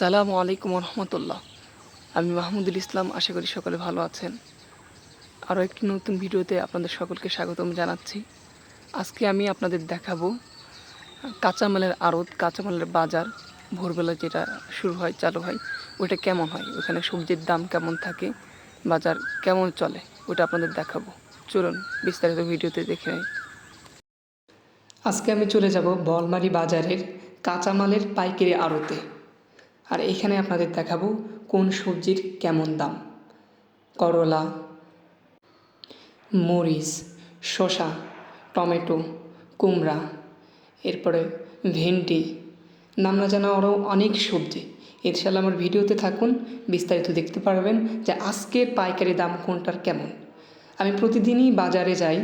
আসসালামু আলাইকুম রহমতুল্লাহ। আমি মাহমুদুল ইসলাম, আশা করি সকলে ভালো আছেন। আরও একটি নতুন ভিডিওতে আপনাদের সকলকে স্বাগতম জানাচ্ছি। আজকে আমি আপনাদের দেখাবো কাঁচামালের আড়ত, কাঁচামালের বাজার ভোরবেলা যেটা শুরু হয়, চালু হয়, ওটা কেমন হয়, ওখানে সবজির দাম কেমন থাকে, বাজার কেমন চলে, ওটা আপনাদের দেখাবো। চলুন বিস্তারিত ভিডিওতে দেখে নিই। আজকে আমি চলে যাব বলমারী বাজারের কাঁচামালের পাইকারি আড়তে। আর এখানে আপনাদের দেখাবো কোন সবজির কেমন দাম। করলা, মরিচ, শসা, টমেটো, কুমড়া, এরপরে ভেন্ডি, নাম না জানা আরও অনেক সবজি। ইনশাআল্লাহ আমার ভিডিওতে থাকুন, বিস্তারিত দেখতে পারবেন যে আজকের পাইকারি দাম কোনটার কেমন। আমি প্রতিদিনই বাজারে যাই,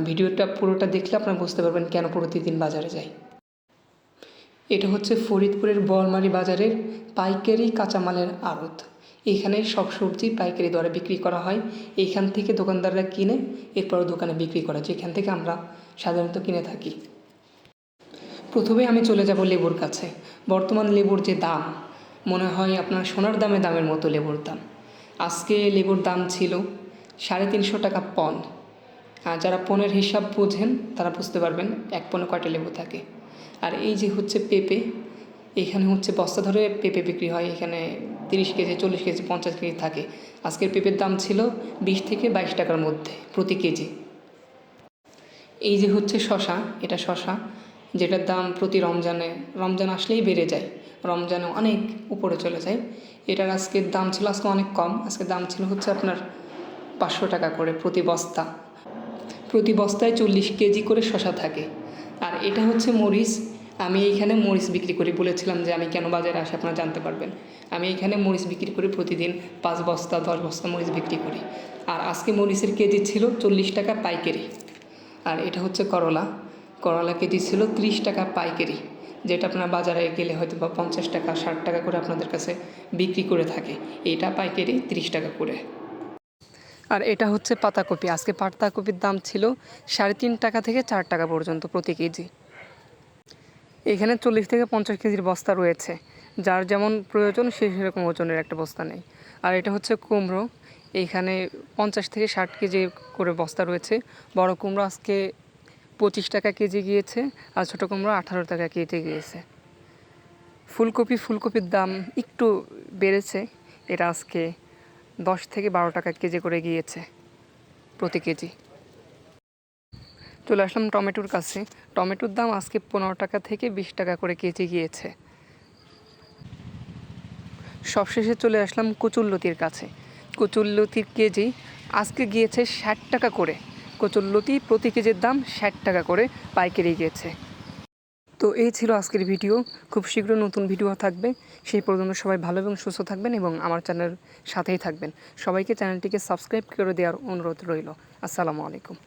ভিডিওটা পুরোটা দেখলে আপনারা বুঝতে পারবেন কেন প্রতিদিন বাজারে যাই। এটা হচ্ছে ফরিদপুরের বলমারী বাজারের পাইকারি কাঁচামালের আড়ত। এখানে সব সবজি পাইকারি দরে বিক্রি করা হয়। এইখান থেকে দোকানদাররা কিনে এরপর দোকানে বিক্রি করে, যেখান থেকে আমরা সাধারণত কিনে থাকি। প্রথমে আমি চলে যাব লেবুর কাছে। বর্তমান লেবুর যে দাম, মনে হয় আপনার সোনার দামের মতো লেবুর দাম। আজকে লেবুর দাম ছিল 350 টাকা পণ। যারা পণের হিসাব বোঝেন তারা বুঝতে পারবেন এক পণে কয়টা লেবু থাকে। আর এই যে হচ্ছে পেঁপে, এখানে হচ্ছে বস্তা ধরে পেঁপে বিক্রি হয়। এখানে 30 কেজি, 40 কেজি, 50 কেজি থাকে। আজকের পেঁপের দাম ছিল 20 থেকে 22 টাকার মধ্যে প্রতি কেজি। এই যে হচ্ছে শশা, এটা শশা যেটার দাম প্রতি রমজান আসলেই বেড়ে যায়, রমজানে অনেক উপরে চলে যায়। এটার আজকের দাম ছিল, আজকে অনেক কম, আজকের দাম ছিল হচ্ছে আপনার 500 টাকা করে প্রতি বস্তা। প্রতি বস্তায় 40 কেজি করে শশা থাকে। আর এটা হচ্ছে মরিচ। আমি এইখানে মরিচ বিক্রি করি, বলেছিলাম যে আমি কেন বাজারে আসি আপনারা জানতে পারবেন। আমি এখানে মরিচ বিক্রি করি, প্রতিদিন 5 বস্তা 10 বস্তা মরিচ বিক্রি করি। আর আজকে মরিচের কেজি ছিল 40 টাকা পাইকারি। আর এটা হচ্ছে করলা কেজি ছিল 30 টাকা পাইকারি, যেটা আপনার বাজারে গেলে হয়তো বা 50 টাকা 60 টাকা করে আপনাদের কাছে বিক্রি করে থাকে। এটা পাইকারি 30 টাকা করে। আর এটা হচ্ছে পাতাকপি। আজকে পাতাকপির দাম ছিল 3.5 টাকা থেকে 4 টাকা পর্যন্ত প্রতি কেজি। এখানে 40 থেকে 50 কেজির বস্তা রয়েছে, যার যেমন প্রয়োজন সে সেরকম ওজনের একটা বস্তা নেই। আর এটা হচ্ছে কুমড়ো, এইখানে 50 থেকে 60 কেজি করে বস্তা রয়েছে। বড় কুমড়ো আজকে 25 টাকা কেজি গিয়েছে, আর ছোটো কুমড়ো 18 টাকা কেজি গিয়েছে। ফুলকপির দাম একটু বেড়েছে, এটা আজকে 10 থেকে 12 টাকা কেজি করে গিয়েছে প্রতি কেজি। চলে আসলাম টমেটোর কাছে। টমেটোর দাম আজকে 15 টাকা থেকে 20 টাকা করে কেজি গিয়েছে। সবশেষে চলে আসলাম কচুরলতির কাছে। কচুরলতির কেজি আজকে গিয়েছে 60 টাকা করে। কচুরলতি প্রতি কেজির দাম 60 টাকা করে পাইকারি গিয়েছে। তো এই ছিল আজকের ভিডিও। খুব শীঘ্র নতুন ভিডিও থাকবে। সেই পর্যন্ত সবাই ভালো এবং সুস্থ থাকবেন এবং আমার চ্যানেলের সাথেই থাকবেন। সবাইকে চ্যানেলটিকে সাবস্ক্রাইব করে দেওয়ার অনুরোধ রইল। আসসালামু আলাইকুম।